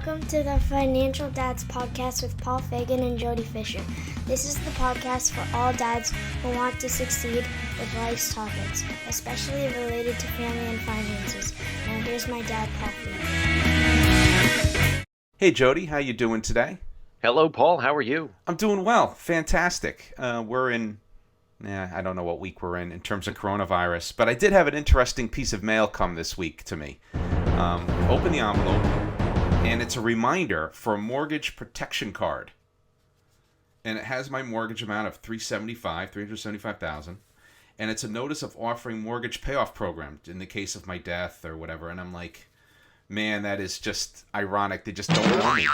Welcome to the Financial Dads Podcast with Paul Fagan and Jody Fisher. This is the podcast for all dads who want to succeed with life's topics, especially related to family and finances. Now here's my dad, Paul Fagan. Hey Jody, how you doing today? Hello, Paul. How are you? I'm doing well. Fantastic. We're in, I don't know what week we're in terms of coronavirus, but I did have an interesting piece of mail come this week to me. Open the envelope, and it's a reminder for a mortgage protection card. And it has my mortgage amount of $375,000, and it's a notice of offering mortgage payoff program in the case of my death or whatever. And I'm like, man, that is just ironic. They just don't know me.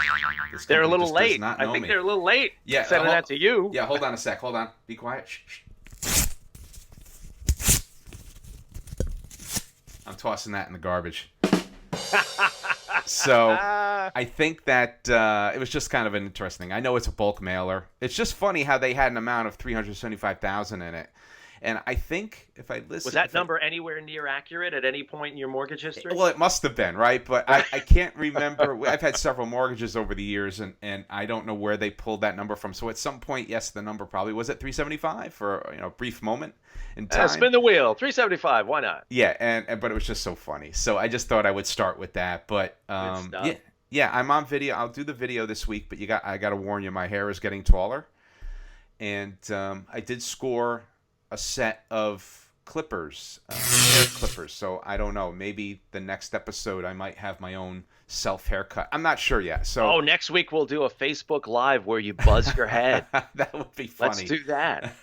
They're a little late. I think they're a little late. Yeah, sending that to you. Yeah, hold on a sec. Hold on. Be quiet. Shh. I'm tossing that in the garbage. So I think that it was just kind of an interesting thing. I know it's a bulk mailer. It's just funny how they had an amount of $375,000 in it. And I think if I listen... Was that number anywhere near accurate at any point in your mortgage history? Well, it must have been, right? But I can't remember. I've had several mortgages over the years, and I don't know where they pulled that number from. So at some point, yes, the number probably was at 375 for a brief moment in time. Spin the wheel. 375. Why not? Yeah, but it was just so funny. So I just thought I would start with that. But yeah, I'm on video. I'll do the video this week, but I got to warn you, my hair is getting taller, and I did score a set of clippers, hair clippers. So I don't know. Maybe the next episode I might have my own self haircut. I'm not sure yet. So next week we'll do a Facebook Live where you buzz your head. That would be funny. Let's do that.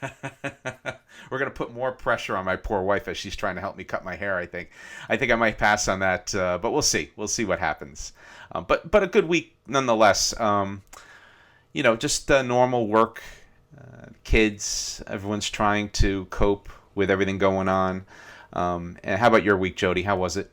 We're gonna put more pressure on my poor wife as she's trying to help me cut my hair. I think I might pass on that, but we'll see. We'll see what happens. But a good week nonetheless. Just normal work. Kids, everyone's trying to cope with everything going on. And how about your week, Jody? How was it?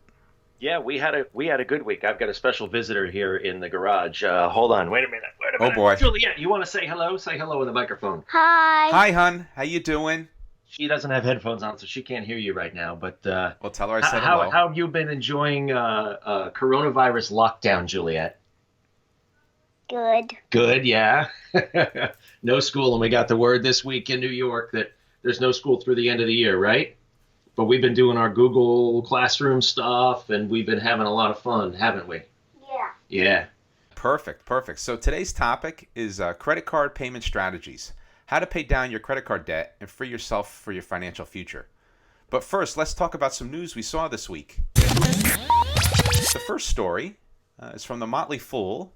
Yeah, we had a good week. I've got a special visitor here in the garage. Hold on, wait a minute. Oh boy, Juliet, you want to say hello? Say hello with the microphone. Hi, hun. How you doing? She doesn't have headphones on, so she can't hear you right now. But well, tell her I said hello. How have you been enjoying coronavirus lockdown, Juliet? Good. Good, yeah. No school, and we got the word this week in New York that there's no school through the end of the year, right? But we've been doing our Google Classroom stuff, and we've been having a lot of fun, haven't we? Yeah. Yeah. Perfect. So today's topic is credit card payment strategies. How to pay down your credit card debt and free yourself for your financial future. But first, let's talk about some news we saw this week. The first story is from the Motley Fool.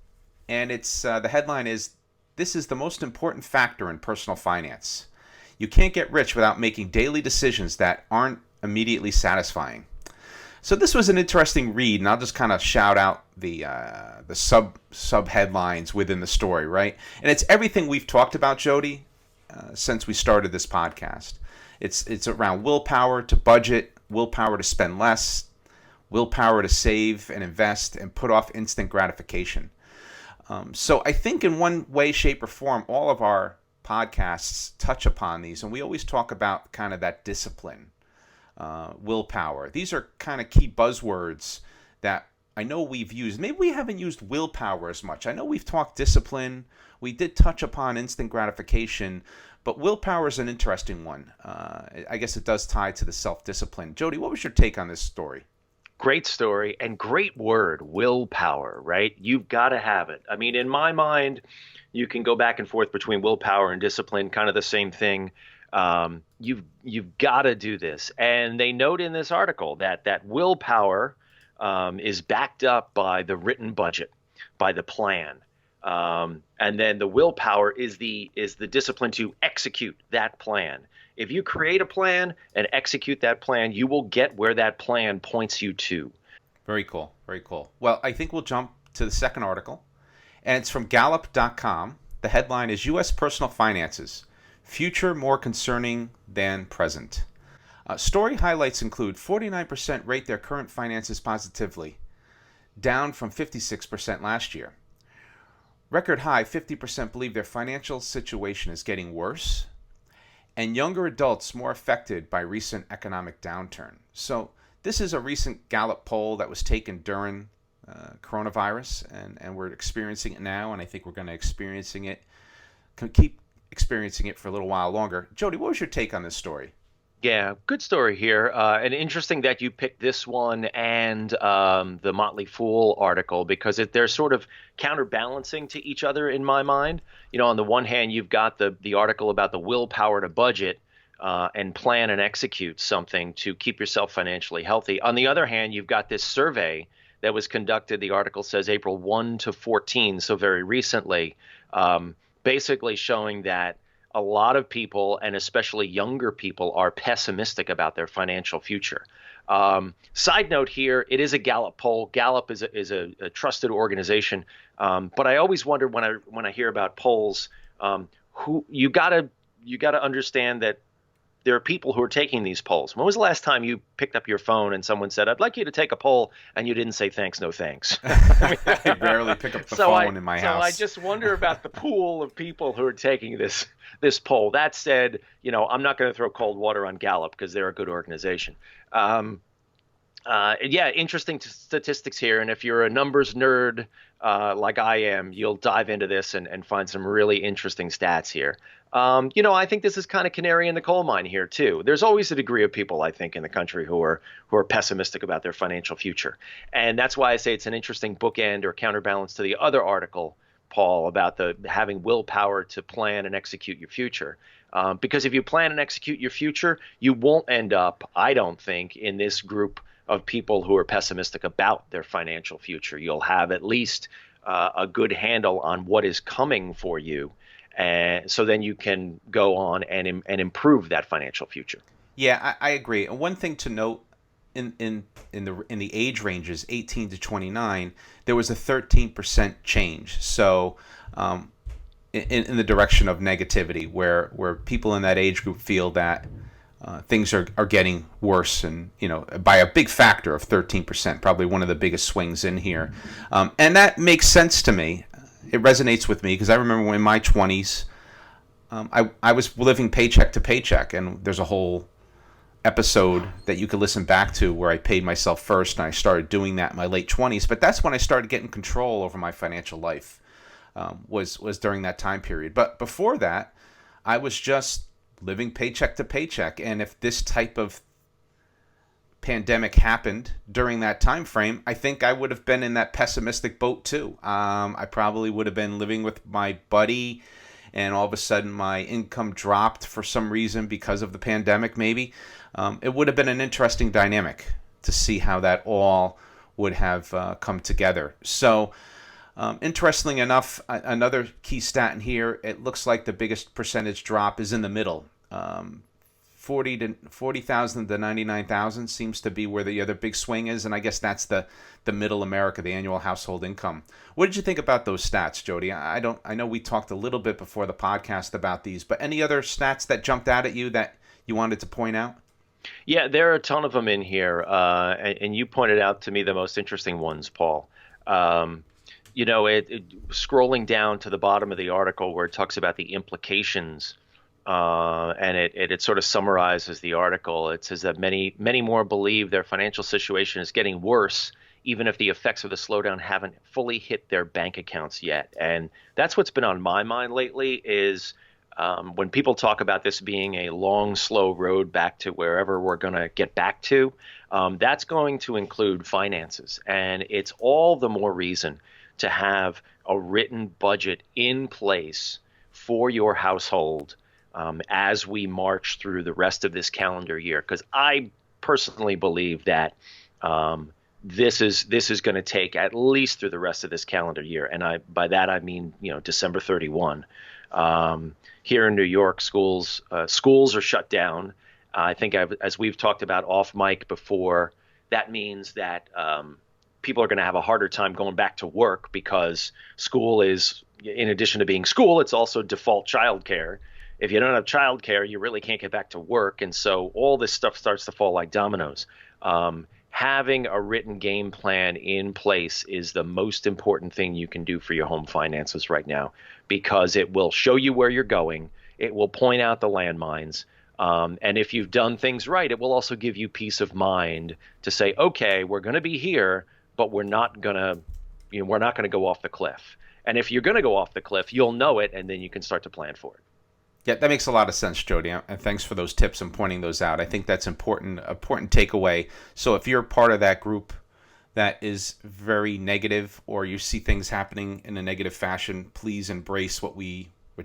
And it's the headline is, "This is the most important factor in personal finance. You can't get rich without making daily decisions that aren't immediately satisfying." So this was an interesting read, and I'll just kind of shout out the sub headlines within the story, right? And it's everything we've talked about, Jody, since we started this podcast. It's around willpower to budget, willpower to spend less, willpower to save and invest, and put off instant gratification. So I think in one way, shape, or form, all of our podcasts touch upon these, and we always talk about kind of that discipline, willpower. These are kind of key buzzwords that I know we've used. Maybe we haven't used willpower as much. I know we've talked discipline. We did touch upon instant gratification, but willpower is an interesting one. I guess it does tie to the self-discipline. Jody, what was your take on this story? Great story and great word, willpower, right? You've got to have it. I mean, in my mind, you can go back and forth between willpower and discipline, kind of the same thing. You've got to do this. And they note in this article that willpower is backed up by the written budget, by the plan. And then the willpower is the discipline to execute that plan. If you create a plan and execute that plan, you will get where that plan points you to. Very cool. Well, I think we'll jump to the second article, and it's from Gallup.com. The headline is U.S. Personal Finances, Future More Concerning Than Present. Story highlights include 49% rate their current finances positively, down from 56% last year. Record high 50% believe their financial situation is getting worse, and younger adults more affected by recent economic downturn. So this is a recent Gallup poll that was taken during coronavirus, and we're experiencing it now, and I think we're going to keep experiencing it for a little while longer. Jody, what was your take on this story? Yeah, good story here. And interesting that you picked this one and the Motley Fool article because they're sort of counterbalancing to each other in my mind. On the one hand, you've got the article about the willpower to budget and plan and execute something to keep yourself financially healthy. On the other hand, you've got this survey that was conducted. The article says April 1 to 14, so very recently, basically showing that a lot of people, and especially younger people, are pessimistic about their financial future. Side note here, it is a Gallup poll. Gallup is a trusted organization, but I always wonder when I hear about polls, who you gotta understand that there are people who are taking these polls. When was the last time you picked up your phone and someone said, "I'd like you to take a poll," and you didn't say thanks, no thanks? I rarely pick up the phone in my house. So I just wonder about the pool of people who are taking this poll. That said, I'm not going to throw cold water on Gallup because they're a good organization. Yeah, interesting statistics here. And if you're a numbers nerd like I am, you'll dive into this and find some really interesting stats here. I think this is kind of canary in the coal mine here too. There's always a degree of people, I think, in the country who are pessimistic about their financial future. And that's why I say it's an interesting bookend or counterbalance to the other article, Paul, about having willpower to plan and execute your future. Because if you plan and execute your future, you won't end up, I don't think, in this group of people who are pessimistic about their financial future. You'll have at least a good handle on what is coming for you. And so then you can go on and improve that financial future. Yeah, I agree. And one thing to note in the age ranges 18 to 29, there was a 13% change. So in the direction of negativity, where people in that age group feel that things are getting worse, and by a big factor of 13%, probably one of the biggest swings in here, and that makes sense to me. It resonates with me because I remember when in my 20s, I was living paycheck to paycheck, and there's a whole episode that you could listen back to where I paid myself first, and I started doing that in my late 20s. But that's when I started getting control over my financial life, was during that time period. But before that, I was just living paycheck to paycheck, and if this type of pandemic happened during that time frame, I think I would have been in that pessimistic boat too. I probably would have been living with my buddy, and all of a sudden my income dropped for some reason because of the pandemic. Maybe it would have been an interesting dynamic to see how that all would have come together. So interestingly enough, another key stat in here, it looks like the biggest percentage drop is in the middle. 40,000 to 99,000 seems to be where the other big swing is, and I guess that's the middle America, the annual household income. What did you think about those stats, Jody? I know we talked a little bit before the podcast about these, but any other stats that jumped out at you that you wanted to point out? Yeah, there are a ton of them in here, and you pointed out to me the most interesting ones, Paul. Scrolling down to the bottom of the article where it talks about the implications, and it sort of summarizes the article. It says that many more believe their financial situation is getting worse, even if the effects of the slowdown haven't fully hit their bank accounts yet. And that's what's been on my mind lately is when people talk about this being a long, slow road back to wherever we're going to get back to, that's going to include finances. And it's all the more reason to have a written budget in place for your household as we march through the rest of this calendar year. Because I personally believe that this is going to take at least through the rest of this calendar year. And by that I mean, December 31. Here in New York, schools are shut down. I think as we've talked about off mic before, that means that people are going to have a harder time going back to work because school is, in addition to being school, it's also default childcare. If you don't have childcare, you really can't get back to work. And so all this stuff starts to fall like dominoes. Having a written game plan in place is the most important thing you can do for your home finances right now, because it will show you where you're going. It will point out the landmines. And if you've done things right, it will also give you peace of mind to say, okay, we're going to be here, but we're not gonna go off the cliff. And if you're gonna go off the cliff, you'll know it, and then you can start to plan for it. Yeah, that makes a lot of sense, Jody, and thanks for those tips and pointing those out. I think that's important takeaway. So if you're part of that group that is very negative, or you see things happening in a negative fashion, please embrace what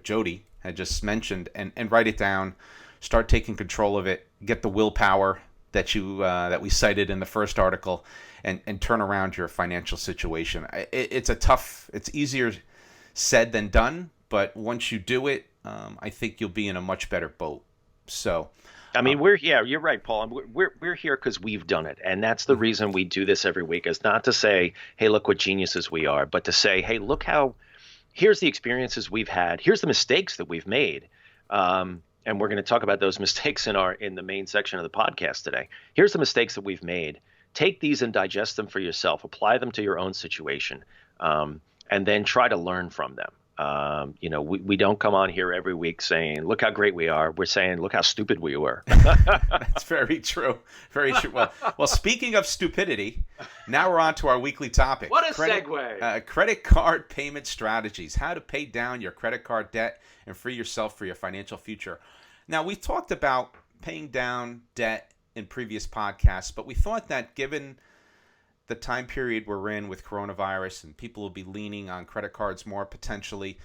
Jody had just mentioned, and write it down. Start taking control of it. Get the willpower that we cited in the first article, and turn around your financial situation. It's easier said than done, but once you do it, I think you'll be in a much better boat. So, I mean, you're right, Paul. We're here because we've done it, and that's the reason we do this every week. Is not to say, hey, look what geniuses we are, but to say, hey, here's the experiences we've had, here's the mistakes that we've made, and we're going to talk about those mistakes in the main section of the podcast today. Here's the mistakes that we've made. Take these and digest them for yourself. Apply them to your own situation, and then try to learn from them. We don't come on here every week saying, look how great we are. We're saying, look how stupid we were. That's very true. Very true. Well, speaking of stupidity, now we're on to our weekly topic. What a segue. Credit card payment strategies. How to pay down your credit card debt and free yourself for your financial future. Now, we talked about paying down debt in previous podcasts, but we thought that given the time period we're in with coronavirus and people will be leaning on credit cards more potentially,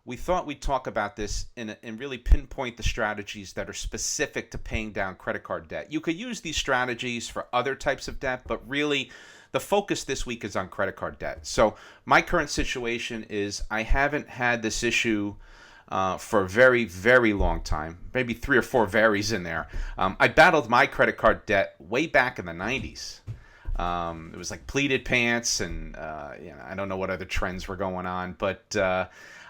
we thought we'd talk about this and really pinpoint the strategies that are specific to paying down credit card debt. You could use these strategies for other types of debt, but really the focus this week is on credit card debt. So my current situation is I haven't had this issue for a very, very long time, maybe 3 or 4 varies in there. I battled my credit card debt way back in the 90s. It was like pleated pants, and I don't know what other trends were going on, but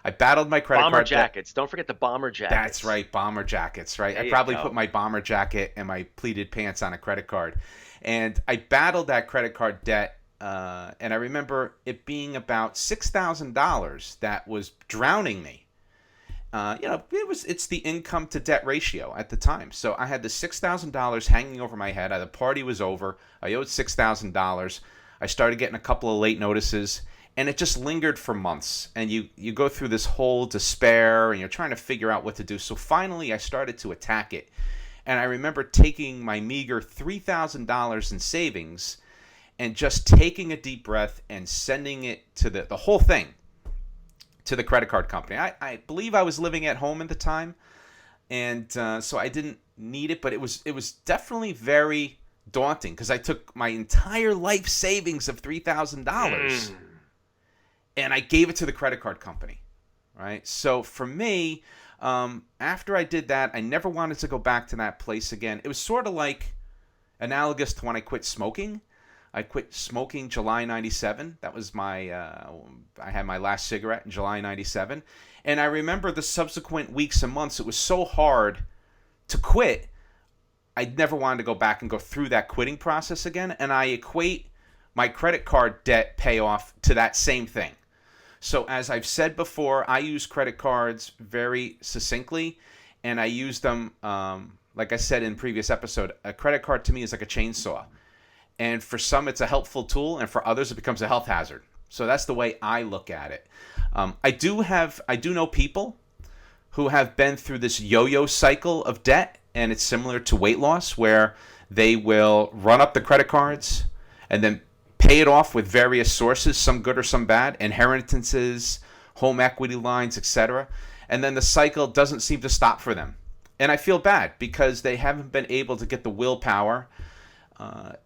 I battled my credit card debt. Bomber jackets. Don't forget the bomber jackets. That's right, bomber jackets, right? There I probably go. put my bomber jacket and my pleated pants on a credit card. And I battled that credit card debt, and I remember it being about $6,000 that was drowning me. It's the income to debt ratio at the time. So I had the $6,000 hanging over my head. The party was over. I owed $6,000. I started getting a couple of late notices, and it just lingered for months. And you go through this whole despair, and you're trying to figure out what to do. So finally, I started to attack it. And I remember taking my meager $3,000 in savings and just taking a deep breath and sending it to the whole thing to the credit card company. I believe I was living at home at the time, and so I didn't need it, but it was definitely very daunting because I took my entire life savings of $3,000 and I gave it to the credit card company, right? So for me, after I did that, I never wanted to go back to that place again. It was sort of like analogous to when I quit smoking. I quit smoking July 97. That was I had my last cigarette in July 97. And I remember the subsequent weeks and months, it was so hard to quit. I never wanted to go back and go through that quitting process again. And I equate my credit card debt payoff to that same thing. So as I've said before, I use credit cards very succinctly, and I use them, like I said in previous episode, a credit card to me is like a chainsaw. And for some, it's a helpful tool, and for others, it becomes a health hazard. So that's the way I look at it. I do know people who have been through this yo-yo cycle of debt, and it's similar to weight loss, where they will run up the credit cards and then pay it off with various sources, some good or some bad, inheritances, home equity lines, etc. And then the cycle doesn't seem to stop for them. And I feel bad because they haven't been able to get the willpower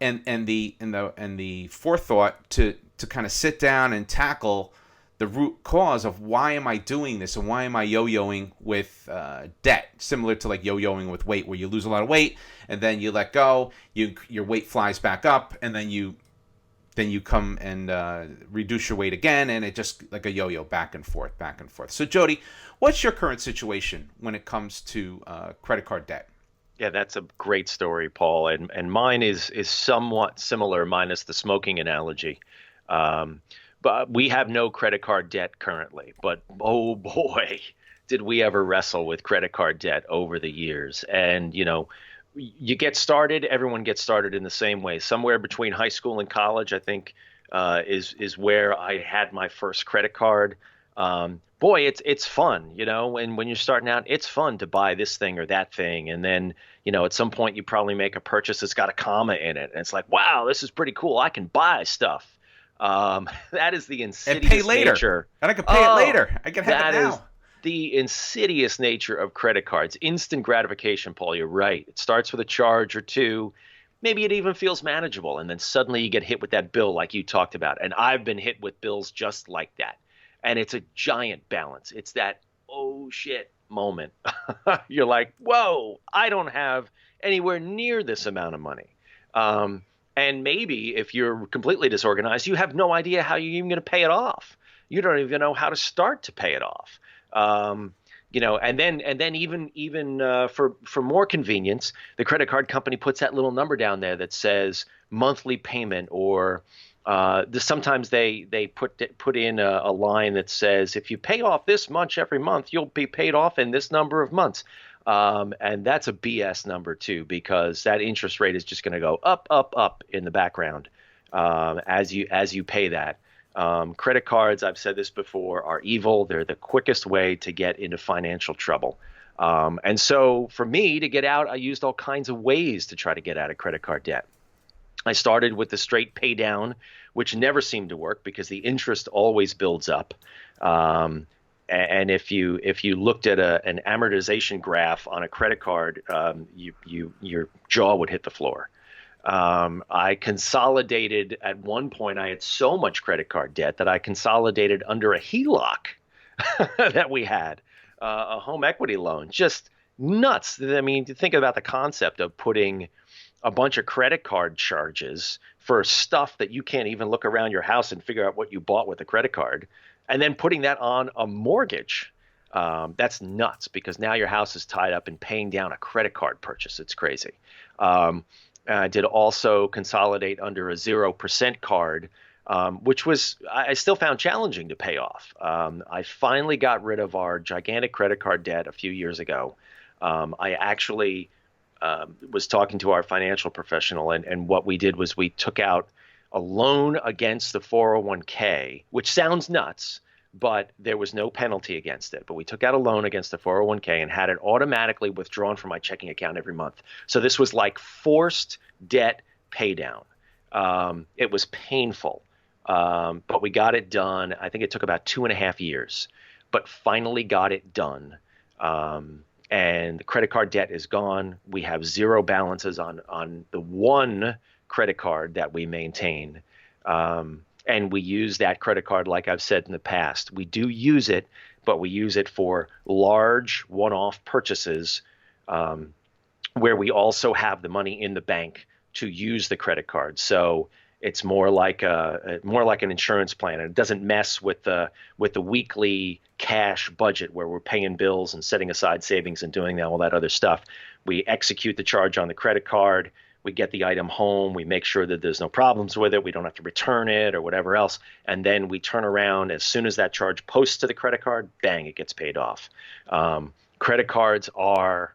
and the forethought to kind of sit down and tackle the root cause of why am I doing this and why am I yo-yoing with debt, similar to like yo-yoing with weight, where you lose a lot of weight and then you let go, your weight flies back up, and then you come and reduce your weight again, and it just like a yo-yo back and forth. So Jody, what's your current situation when it comes to credit card debt? Yeah, that's a great story, Paul. And mine is somewhat similar, minus the smoking analogy. But we have no credit card debt currently. But oh boy, did we ever wrestle with credit card debt over the years. And, you get started, everyone gets started in the same way. Somewhere between high school and college, I think is where I had my first credit card. Boy, it's fun, and when you're starting out, it's fun to buy this thing or that thing, and then at some point you probably make a purchase that's got a comma in it, and it's like, wow, this is pretty cool. I can buy stuff. That is the And pay insidious later. nature. And I can pay it later. I can have That it is now. the insidious nature of credit cards. Instant gratification, Paul. You're right. It starts with a charge or two. Maybe it even feels manageable, and then suddenly you get hit with that bill like you talked about. And I've been hit with bills just like that. And it's a giant balance. It's that, oh shit moment. You're like, whoa, I don't have anywhere near this amount of money. And maybe if you're completely disorganized, you have no idea how you're even going to pay it off. You don't even know how to start to pay it off. And then even for more convenience, the credit card company puts that little number down there that says monthly payment, or sometimes they put in a line that says, if you pay off this much every month, you'll be paid off in this number of months. And that's a BS number too, because that interest rate is just going to go up, up, up in the background as you pay that. Credit cards, I've said this before, are evil. They're the quickest way to get into financial trouble. And so for me to get out, I used all kinds of ways to try to get out of credit card debt. I started with the straight pay down, which never seemed to work because the interest always builds up. And if you looked at an amortization graph on a credit card, your jaw would hit the floor. I consolidated at one point. I had so much credit card debt that I consolidated under a HELOC that we had, a home equity loan. Just nuts. I mean, think about the concept of putting a bunch of credit card charges for stuff that you can't even look around your house and figure out what you bought with a credit card, and then putting that on a mortgage. That's nuts, because now your house is tied up in paying down a credit card purchase. It's crazy. I did also consolidate under a 0% card, which I still found challenging to pay off. I finally got rid of our gigantic credit card debt a few years ago. I actually was talking to our financial professional, and what we did was we took out a loan against the 401k, which sounds nuts, but there was no penalty against it. But we took out a loan against the 401k and had it automatically withdrawn from my checking account every month. So this was like forced debt pay down. It was painful, but we got it done. I think it took about 2.5 years, but finally got it done. And the credit card debt is gone. We have zero balances on the one credit card that we maintain. And we use that credit card, like I've said in the past. We do use it, but we use it for large one-off purchases, where we also have the money in the bank to use the credit card. So it's more like an insurance plan, and it doesn't mess with the weekly cash budget where we're paying bills and setting aside savings and doing all that other stuff. We execute the charge on the credit card. We get the item home. We make sure that there's no problems with it. We don't have to return it or whatever else. And then we turn around as soon as that charge posts to the credit card, bang, it gets paid off. Credit cards are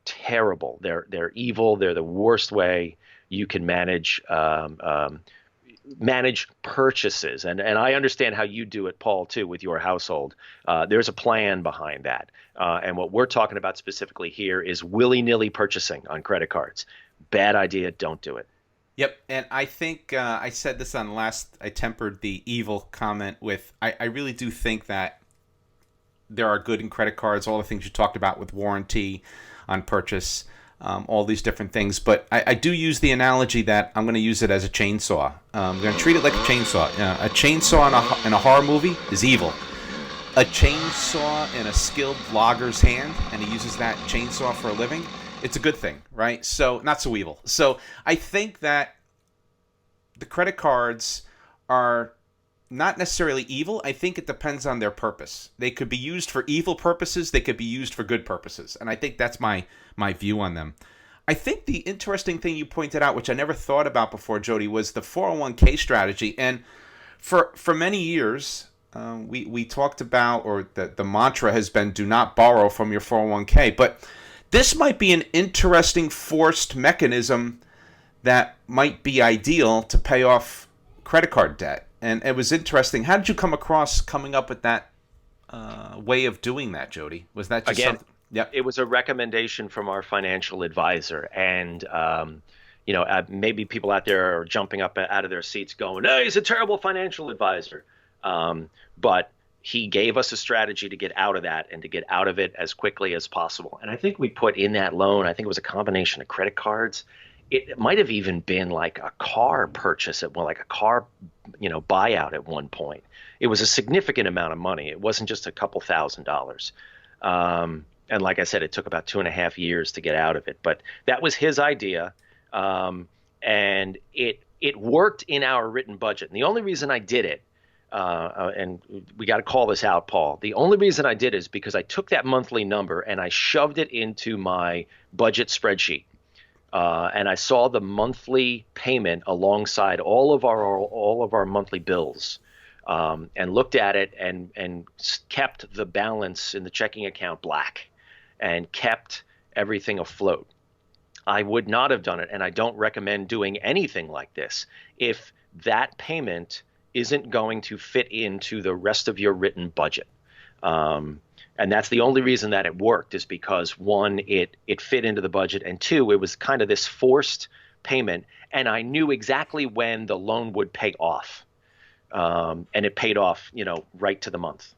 terrible. They're evil. They're the worst way you can manage purchases. And I understand how you do it, Paul, too, with your household. There's a plan behind that. And what we're talking about specifically here is willy-nilly purchasing on credit cards. Bad idea. Don't do it. Yep, and I think I said this on last. I tempered the evil comment with I really do think that there are good in credit cards, all the things you talked about with warranty on purchase, all these different things. But I do use the analogy that I'm going to use it as a chainsaw. I'm going to treat it like a chainsaw. A chainsaw in a horror movie is evil. A chainsaw in a skilled logger's hand, and he uses that chainsaw for a living, it's a good thing, right? So not so evil. So I think that the credit cards are not necessarily evil. I think it depends on their purpose. They could be used for evil purposes. They could be used for good purposes. And I think that's my view on them. I think the interesting thing you pointed out, which I never thought about before, Jody, was the 401k strategy. And for many years, we talked about, or the mantra has been, do not borrow from your 401k. But this might be an interesting forced mechanism that might be ideal to pay off credit card debt, and it was interesting. How did you come across coming up with that way of doing that, Jody? Was that just Again, something? Yep. it was a recommendation from our financial advisor, and maybe people out there are jumping up out of their seats, going, "Hey, he's a terrible financial advisor." But he gave us a strategy to get out of that and to get out of it as quickly as possible. And I think we put in that loan, I think it was a combination of credit cards. It might have even been like a car purchase at one, like a car, buyout at one point. It was a significant amount of money. It wasn't just a couple $1,000s. And like I said, it took about 2.5 years to get out of it. But that was his idea, and it worked in our written budget. And the only reason I did it, and we got to call this out, Paul. The only reason I did is because I took that monthly number and I shoved it into my budget spreadsheet. And I saw the monthly payment alongside all of our monthly bills, and looked at it and kept the balance in the checking account black and kept everything afloat. I would not have done it, and I don't recommend doing anything like this if that payment isn't going to fit into the rest of your written budget. And that's the only reason that it worked, is because one, it fit into the budget, and two, it was kind of this forced payment, and I knew exactly when the loan would pay off. And it paid off, right to the month.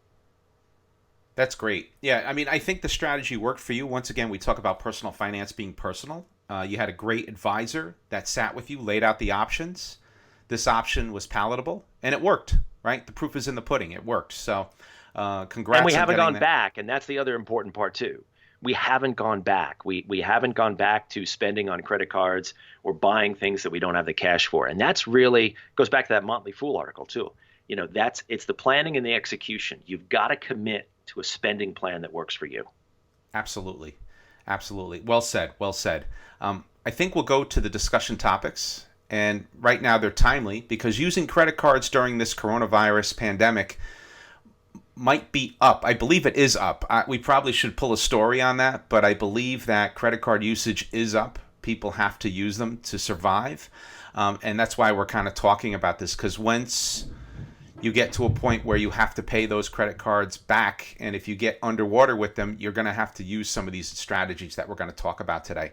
That's great. Yeah, I mean, I think the strategy worked for you. Once again, we talk about personal finance being personal. You had a great advisor that sat with you, laid out the options. This option was palatable, and it worked, right? The proof is in the pudding. It worked. So congrats. And we haven't gone that back, and that's the other important part too. We haven't gone back. We haven't gone back to spending on credit cards or buying things that we don't have the cash for. And that's really goes back to that Motley Fool article too. It's the planning and the execution. You've got to commit to a spending plan that works for you. Absolutely. Absolutely. Well said. Well said. I think we'll go to the discussion topics. And right now they're timely because using credit cards during this coronavirus pandemic might be up. I believe it is up. We probably should pull a story on that, but I believe that credit card usage is up. People have to use them to survive. And that's why we're kind of talking about this, because once you get to a point where you have to pay those credit cards back, and if you get underwater with them, you're going to have to use some of these strategies that we're going to talk about today.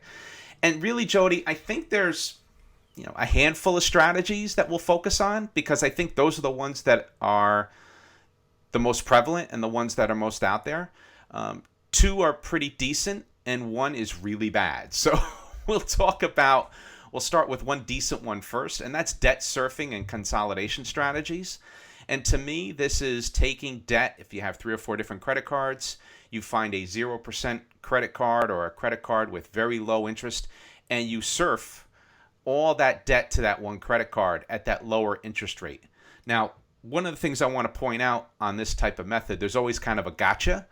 And really, Jody, I think there's a handful of strategies that we'll focus on, because I think those are the ones that are the most prevalent and the ones that are most out there. Two are pretty decent, and one is really bad. So we'll start with one decent one first, and that's debt surfing and consolidation strategies. And to me, this is taking debt. If you have 3 or 4 different credit cards, you find a 0% credit card or a credit card with very low interest, and you surf all that debt to that one credit card at that lower interest rate. Now, one of the things I want to point out on this type of method, there's always kind of a gotcha.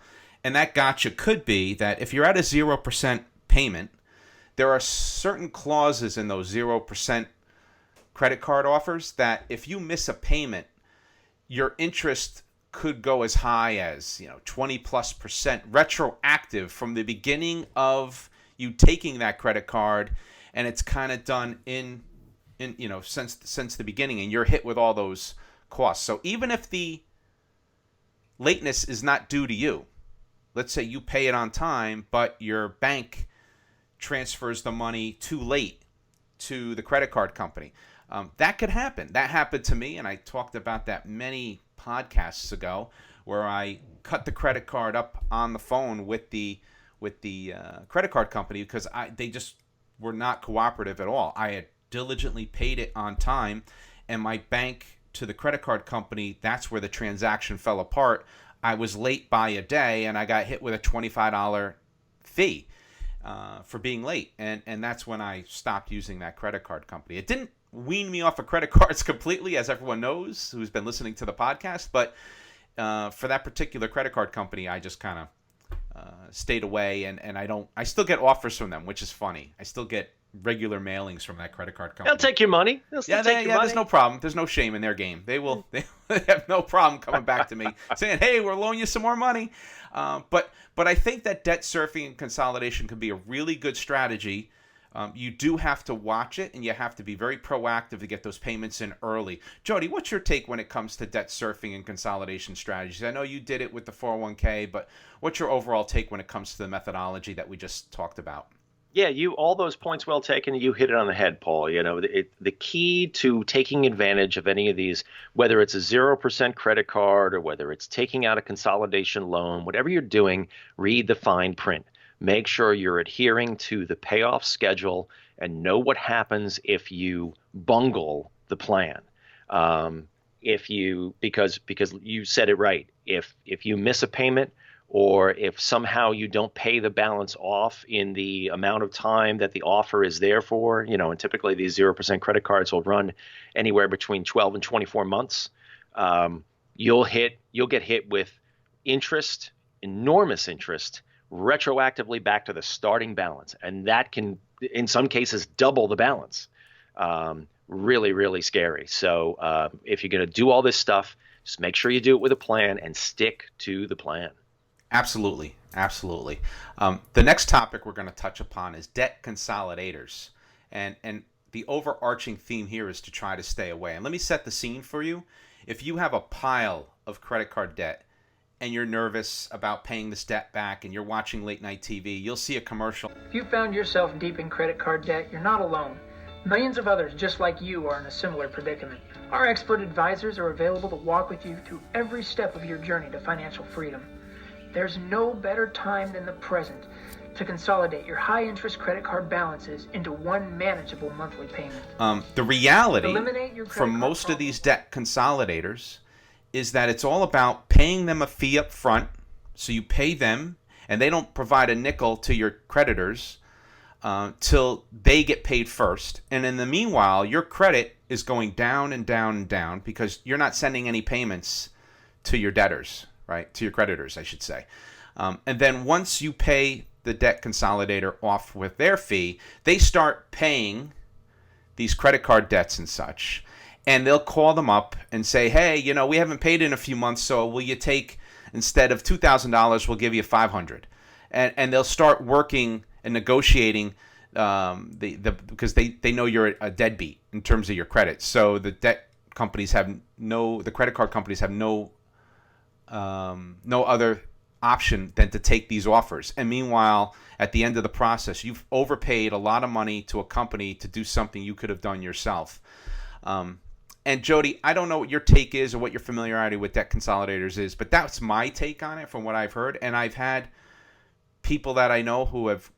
And that gotcha could be that if you're at a 0% payment, there are certain clauses in those 0% credit card offers that if you miss a payment, your interest could go as high as 20+% retroactive from the beginning of you taking that credit card, and it's kind of done in since the beginning, and you're hit with all those costs. So even if the lateness is not due to you, let's say you pay it on time, but your bank transfers the money too late to the credit card company. That could happen. That happened to me, and I talked about that many podcasts ago, where I cut the credit card up on the phone with the credit card company because they just were not cooperative at all. I had diligently paid it on time, and my bank to the credit card company, that's where the transaction fell apart. I was late by a day, and I got hit with a $25 fee for being late, and that's when I stopped using that credit card company. It didn't wean me off of credit cards completely, as everyone knows who's been listening to the podcast, but for that particular credit card company, I just kind of stayed away, and I still get offers from them, which is funny. I still get regular mailings from that credit card company. They'll take your money. They'll still take your money. There's no problem. There's no shame in their game. They have no problem coming back to me saying, hey, we're loaning you some more money. But I think that debt surfing and consolidation could be a really good strategy You do have to watch it, and you have to be very proactive to get those payments in early. Jody, what's your take when it comes to debt surfing and consolidation strategies? I know you did it with the 401k, but what's your overall take when it comes to the methodology that we just talked about? Yeah, you all those points well taken. You hit it on the head, Paul. The key to taking advantage of any of these, whether it's a 0% credit card or whether it's taking out a consolidation loan, whatever you're doing, read the fine print. Make sure you're adhering to the payoff schedule and know what happens if you bungle the plan. Because you said it right. If you miss a payment, or if somehow you don't pay the balance off in the amount of time that the offer is there for, and typically these 0% credit cards will run anywhere between 12 and 24 months, you'll get hit with interest, enormous interest, retroactively back to the starting balance. And that can, in some cases, double the balance. Really, really scary. So if you're going to do all this stuff, just make sure you do it with a plan and stick to the plan. Absolutely. Absolutely. The next topic we're going to touch upon is debt consolidators. And the overarching theme here is to try to stay away. And let me set the scene for you. If you have a pile of credit card debt and you're nervous about paying this debt back and you're watching late night TV, you'll see a commercial. If you found yourself deep in credit card debt, you're not alone. Millions of others just like you are in a similar predicament. Our expert advisors are available to walk with you through every step of your journey to financial freedom. There's no better time than the present to consolidate your high-interest credit card balances into one manageable monthly payment. The reality for most problem. of these debt consolidators is that it's all about paying them a fee up front, so you pay them, and they don't provide a nickel to your creditors till they get paid first. And in the meanwhile, your credit is going down and down and down because you're not sending any payments to your debtors. Right, to your creditors, I should say. And then once you pay the debt consolidator off with their fee, they start paying these credit card debts and such. And they'll call them up and say, hey, we haven't paid in a few months, so will you take, instead of $2,000, we'll give you $500. And they'll start working and negotiating because they know you're a deadbeat in terms of your credit. So the credit card companies have no other option than to take these offers. And meanwhile, at the end of the process, you've overpaid a lot of money to a company to do something you could have done yourself. And Jody, I don't know what your take is or what your familiarity with debt consolidators is, but that's my take on it from what I've heard. And I've had people that I know who have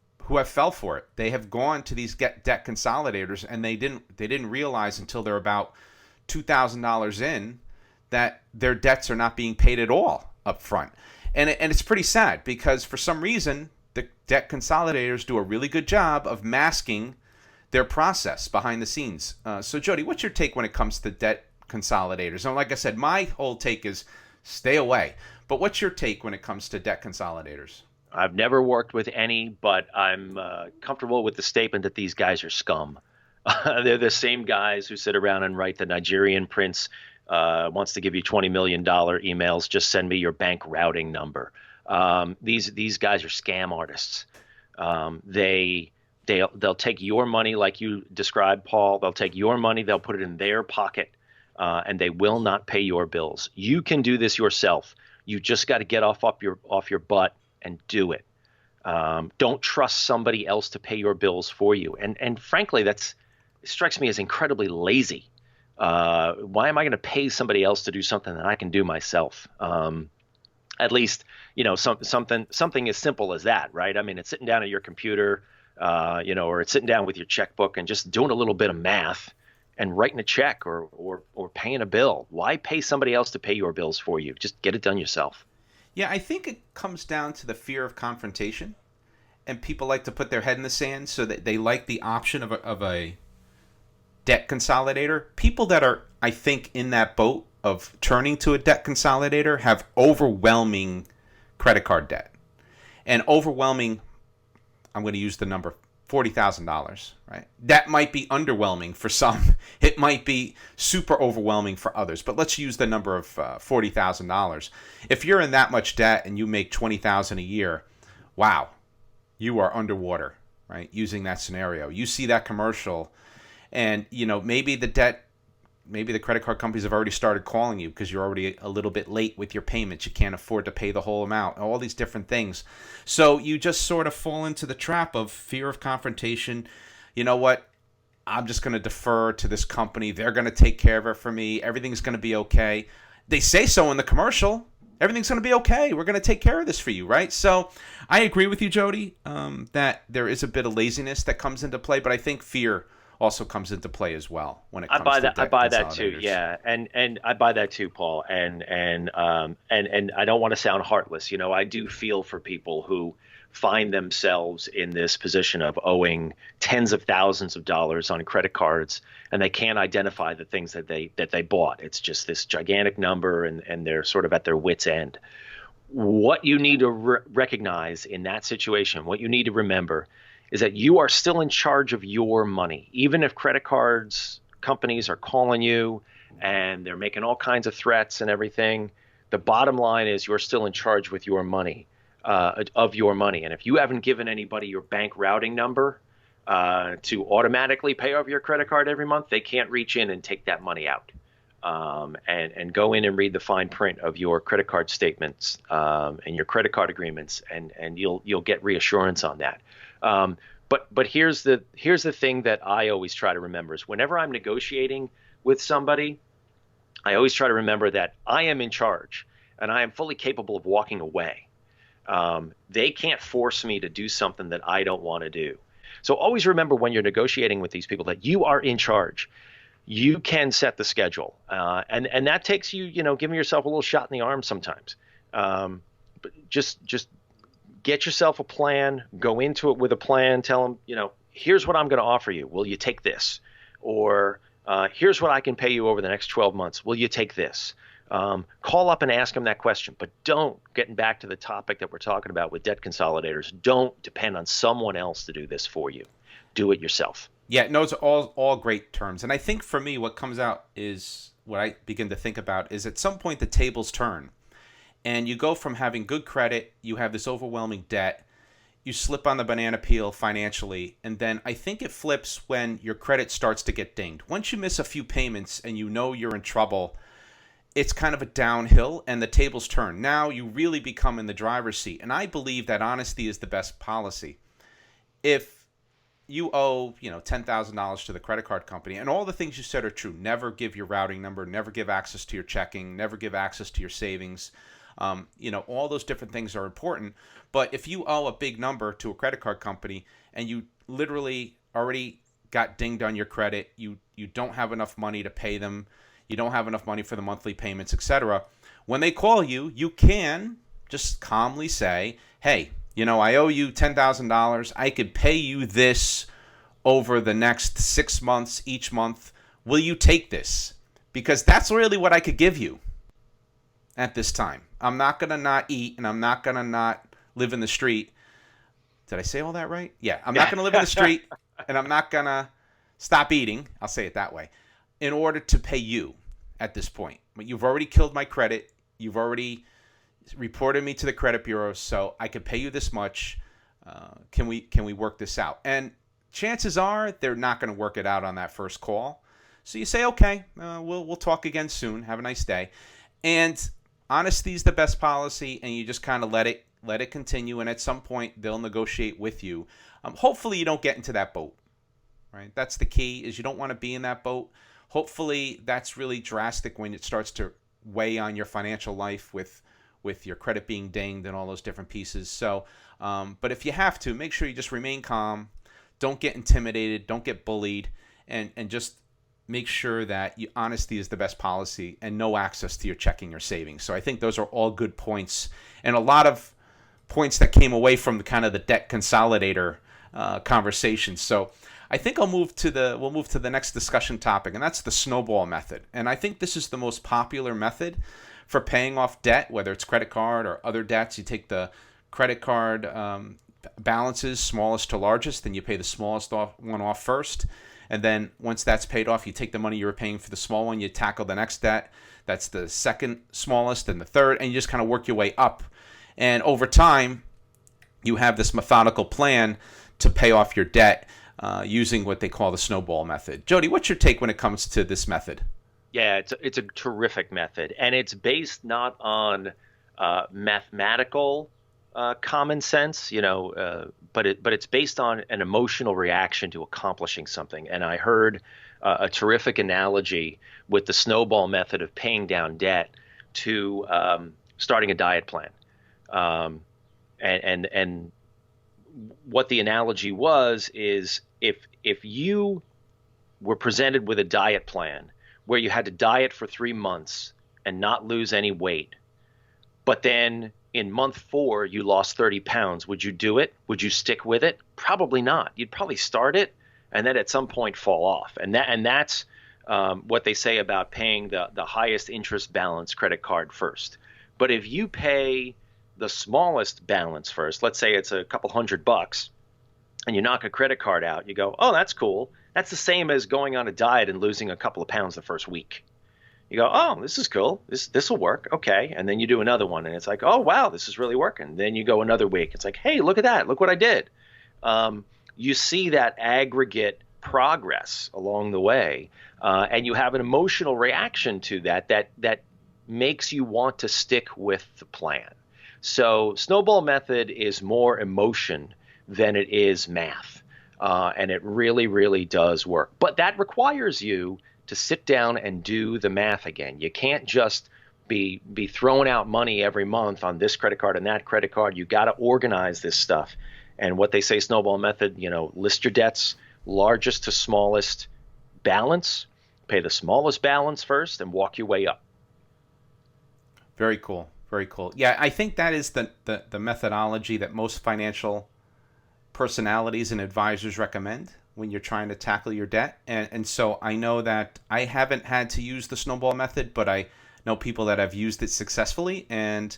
fell for it. They have gone to these debt consolidators, and they didn't realize until they're about $2,000 in that their debts are not being paid at all up front. And it's pretty sad because for some reason, the debt consolidators do a really good job of masking their process behind the scenes. So Jody, what's your take when it comes to debt consolidators? And like I said, my whole take is stay away. But what's your take when it comes to debt consolidators? I've never worked with any, but I'm comfortable with the statement that these guys are scum. They're the same guys who sit around and write the Nigerian prince wants to give you $20 million emails. Just send me your bank routing number. These guys are scam artists. They'll take your money like you described, Paul. They'll take your money. They'll put it in their pocket, and they will not pay your bills. You can do this yourself. You just got to get off your butt and do it. Don't trust somebody else to pay your bills for you. And frankly, it strikes me as incredibly lazy. Why am I going to pay somebody else to do something that I can do myself? At least, something as simple as that, right? I mean, it's sitting down at your computer, or it's sitting down with your checkbook and just doing a little bit of math and writing a check or paying a bill. Why pay somebody else to pay your bills for you? Just get it done yourself. Yeah, I think it comes down to the fear of confrontation, and people like to put their head in the sand, so that they like the option of a debt consolidator. People that are, I think, in that boat of turning to a debt consolidator have overwhelming credit card debt. And overwhelming, I'm going to use the number $40,000, right? That might be underwhelming for some. It might be super overwhelming for others. But let's use the number of $40,000. If you're in that much debt and you make $20,000 a year, wow, you are underwater, right? Using that scenario, you see that commercial, and maybe the credit card companies have already started calling you because you're already a little bit late with your payments. You can't afford to pay the whole amount, all these different things. So you just sort of fall into the trap of fear of confrontation. You know what? I'm just going to defer to this company. They're going to take care of it for me. Everything's going to be okay. They say so in the commercial. Everything's going to be okay. We're going to take care of this for you, right? So I agree with you, Jody, that there is a bit of laziness that comes into play, but I think fear also comes into play as well when it comes to debt I buy that too. consolidators. Yeah, and I buy that too, Paul. And I don't want to sound heartless. I do feel for people who find themselves in this position of owing tens of thousands of dollars on credit cards, and they can't identify the things that they bought. It's just this gigantic number, and they're sort of at their wits' end. What you need to recognize in that situation, what you need to remember, is that you are still in charge of your money. Even if credit cards companies are calling you and they're making all kinds of threats and everything, the bottom line is you're still in charge with your money, of your money. And if you haven't given anybody your bank routing number to automatically pay off your credit card every month, they can't reach in and take that money out. And go in and read the fine print of your credit card statements and your credit card agreements, and you'll get reassurance on that. But here's the thing that I always try to remember is whenever I'm negotiating with somebody, I always try to remember that I am in charge and I am fully capable of walking away. They can't force me to do something that I don't want to do. So always remember when you're negotiating with these people that you are in charge. You can set the schedule, and that takes you, giving yourself a little shot in the arm sometimes. But just get yourself a plan, go into it with a plan, tell them, here's what I'm going to offer you. Will you take this? Or here's what I can pay you over the next 12 months. Will you take this? Call up and ask them that question. But don't, getting back to the topic that we're talking about with debt consolidators, don't depend on someone else to do this for you. Do it yourself. Yeah, no, it's all great terms. And I think for me, what comes out is what I begin to think about is at some point the tables turn. And you go from having good credit, you have this overwhelming debt, you slip on the banana peel financially, and then I think it flips when your credit starts to get dinged. Once you miss a few payments and you know you're in trouble, it's kind of a downhill and the tables turn. Now you really become in the driver's seat. And I believe that honesty is the best policy. If you owe, $10,000 to the credit card company, and all the things you said are true. Never give your routing number, never give access to your checking, never give access to your savings. All those different things are important. But if you owe a big number to a credit card company and you literally already got dinged on your credit, you don't have enough money to pay them, you don't have enough money for the monthly payments, etc. When they call you, you can just calmly say, hey, I owe you $10,000. I could pay you this over the next 6 months each month. Will you take this? Because that's really what I could give you at this time. I'm not going to not eat, and I'm not going to not live in the street. Did I say all that right? Yeah, I'm not going to live in the street, and I'm not going to stop eating. I'll say it that way. In order to pay you at this point. But you've already killed my credit. You've already reported me to the credit bureau, so I could pay you this much. Can we work this out? And chances are they're not going to work it out on that first call. So you say, okay, we'll talk again soon. Have a nice day. And honesty is the best policy, and you just kind of let it continue. And at some point, they'll negotiate with you. Hopefully, you don't get into that boat. Right? That's the key. Is you don't want to be in that boat. Hopefully, that's really drastic when it starts to weigh on your financial life with your credit being dinged and all those different pieces. So, but if you have to, make sure you just remain calm. Don't get intimidated. Don't get bullied. And just make sure that honesty is the best policy and no access to your checking or savings. So I think those are all good points and a lot of points that came away from the kind of the debt consolidator conversation. So I think we'll move to the next discussion topic, and that's the snowball method. And I think this is the most popular method for paying off debt, whether it's credit card or other debts. You take the credit card balances, smallest to largest, then you pay the smallest one off first. And then once that's paid off, you take the money you were paying for the small one, you tackle the next debt. That's the second smallest and the third, and you just kind of work your way up. And over time, you have this methodical plan to pay off your debt using what they call the snowball method. Jody, what's your take when it comes to this method? Yeah, it's a terrific method, and it's based not on mathematical common sense, but it's based on an emotional reaction to accomplishing something. And I heard a terrific analogy with the snowball method of paying down debt to starting a diet plan. And what the analogy was is if you were presented with a diet plan where you had to diet for 3 months and not lose any weight, but then in month 4 you lost 30 pounds, would you do it? Would you stick with it? Probably not. You'd probably start it and then at some point fall off. And that's what they say about paying the highest interest balance credit card first. But if you pay the smallest balance first, let's say it's a couple $100, and you knock a credit card out, you go, oh, that's cool. That's the same as going on a diet and losing a couple of pounds the first week. You go, oh, this is cool. This will work. Okay. And then you do another one and it's like, oh, wow, this is really working. Then you go another week. It's like, hey, look at that. Look what I did. You see that aggregate progress along the way, and you have an emotional reaction to that makes you want to stick with the plan. So snowball method is more emotion than it is math. And it really, really does work. But that requires you to sit down and do the math again. You can't just be throwing out money every month on this credit card and that credit card. You got to organize this stuff. And what they say, snowball method, list your debts, largest to smallest balance, pay the smallest balance first and walk your way up. Very cool. Very cool. Yeah, I think that is the methodology that most financial personalities and advisors recommend when you're trying to tackle your debt. And so I know that I haven't had to use the snowball method, but I know people that have used it successfully, and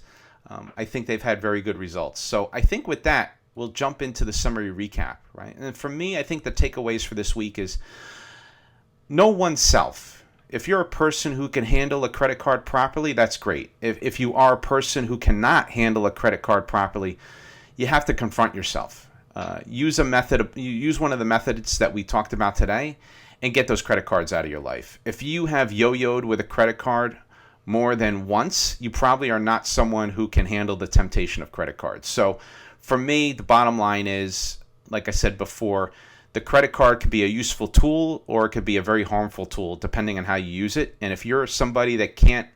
I think they've had very good results. So I think with that, we'll jump into the summary recap, right? And for me, I think the takeaways for this week is know oneself. If you're a person who can handle a credit card properly, that's great. If you are a person who cannot handle a credit card properly, you have to confront yourself. Use one of the methods that we talked about today and get those credit cards out of your life. If you have yo-yoed with a credit card more than once, you probably are not someone who can handle the temptation of credit cards. So for me, the bottom line is, like I said before, the credit card could be a useful tool or it could be a very harmful tool depending on how you use it. And if you're somebody that can't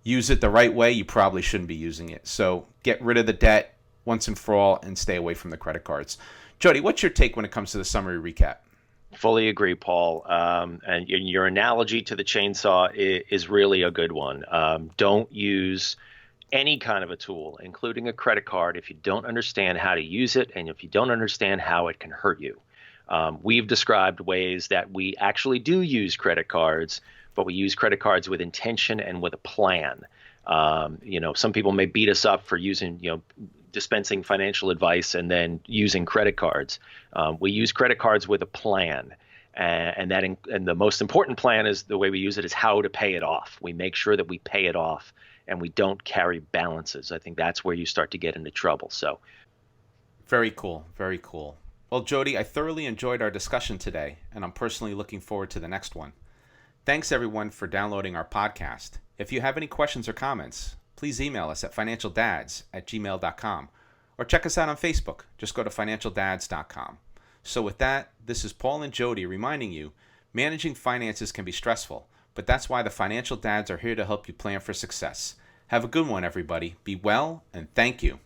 use it the right way, you probably shouldn't be using it. So get rid of the debt once and for all and stay away from the credit cards. Jody, what's your take when it comes to the summary recap? Fully agree, Paul. And your analogy to the chainsaw is really a good one. Don't use any kind of a tool, including a credit card, if you don't understand how to use it and if you don't understand how it can hurt you. We've described ways that we actually do use credit cards, but we use credit cards with intention and with a plan. Some people may beat us up for using, dispensing financial advice and then using credit cards. We use credit cards with a plan. And the most important plan is the way we use it is how to pay it off. We make sure that we pay it off and we don't carry balances. I think that's where you start to get into trouble. So, very cool. Very cool. Well, Jody, I thoroughly enjoyed our discussion today, and I'm personally looking forward to the next one. Thanks, everyone, for downloading our podcast. If you have any questions or comments, please email us at financialdads@gmail.com or check us out on Facebook. Just go to financialdads.com. So with that, this is Paul and Jody reminding you, managing finances can be stressful, but that's why the Financial Dads are here to help you plan for success. Have a good one, everybody. Be well, and thank you.